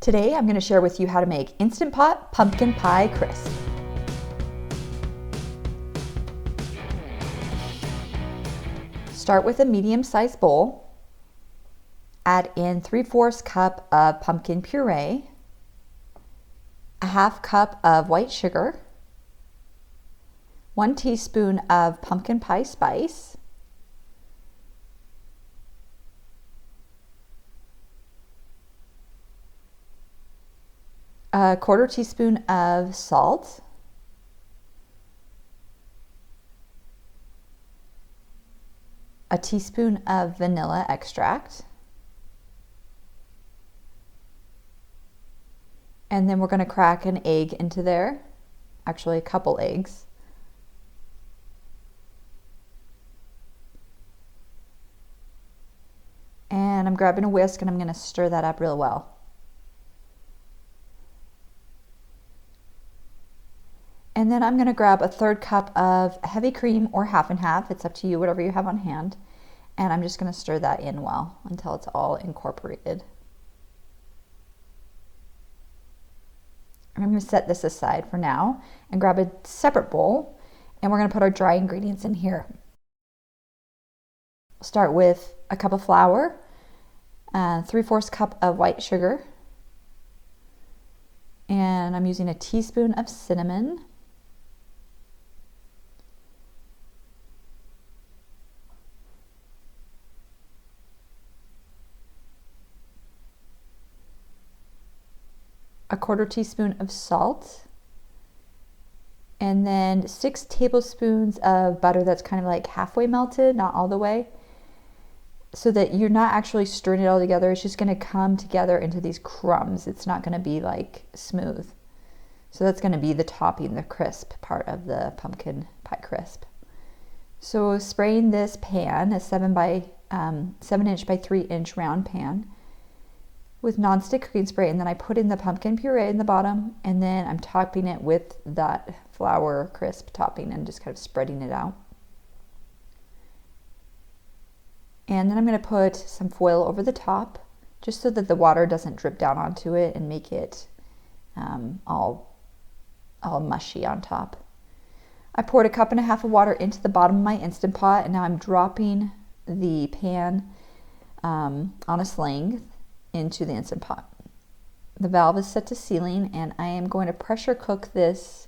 Today I'm going to share with you how to make Instant Pot pumpkin pie crisp. Start with a medium-sized bowl. Add in 3/4 cup of pumpkin puree, a 1/2 cup of white sugar, 1 teaspoon of pumpkin pie spice, a 1/4 teaspoon of salt, a teaspoon of vanilla extract, and then we're going to crack an egg into there, actually a couple eggs. And I'm grabbing a whisk and I'm going to stir that up real well. And then I'm going to grab a 1/3 cup of heavy cream or 1/2 and 1/2. It's up to you, whatever you have on hand. And I'm just going to stir that in well until it's all incorporated. And I'm going to set this aside for now and grab a separate bowl. And we're going to put our dry ingredients in here. We'll start with a cup of flour, 3/4 cup of white sugar, and I'm using a teaspoon of cinnamon, a 1/4 teaspoon of salt, and then 6 tablespoons of butter that's kind of like halfway melted, not all the way, so that you're not actually stirring it all together. It's just going to come together into these crumbs. It's not going to be like smooth. So that's going to be the topping, the crisp part of the pumpkin pie crisp. So spraying this pan, a 7-inch by 3-inch round pan, with nonstick cooking spray, and then I put in the pumpkin puree in the bottom, and then I'm topping it with that flour crisp topping and just kind of spreading it out. And then I'm going to put some foil over the top, just so that the water doesn't drip down onto it and make it all mushy on top. I poured 1.5 cups of water into the bottom of my Instant Pot, and now I'm dropping the pan on a sling into the Instant Pot. The valve is set to sealing, and I am going to pressure cook this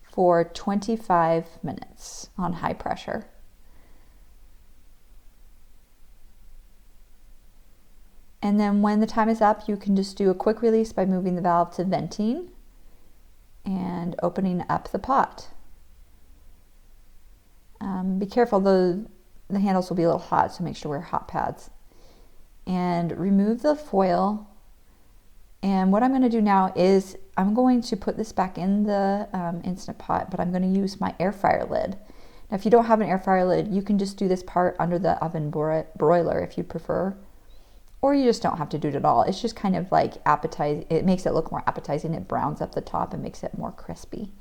for 25 minutes on high pressure. And then when the time is up, you can just do a quick release by moving the valve to venting and opening up the pot. Be careful, the handles will be a little hot, so make sure to wear hot pads. And remove the foil. And what I'm going to do now is I'm going to put this back in the Instant Pot, but I'm going to use my air fryer lid. Now, if you don't have an air fryer lid, you can just do this part under the oven broiler if you prefer. Or you just don't have to do it at all. It's just kind of like appetizing. It makes it look more appetizing. It browns up the top and makes it more crispy.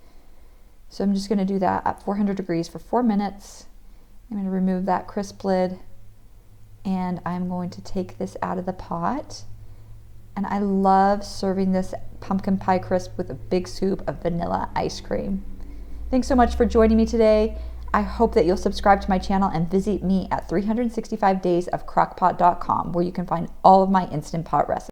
So I'm just going to do that at 400 degrees for 4 minutes. I'm going to remove that crisp lid, and I'm going to take this out of the pot. And I love serving this pumpkin pie crisp with a big scoop of vanilla ice cream. Thanks so much for joining me today. I hope that you'll subscribe to my channel and visit me at 365daysofcrockpot.com, where you can find all of my Instant Pot recipes.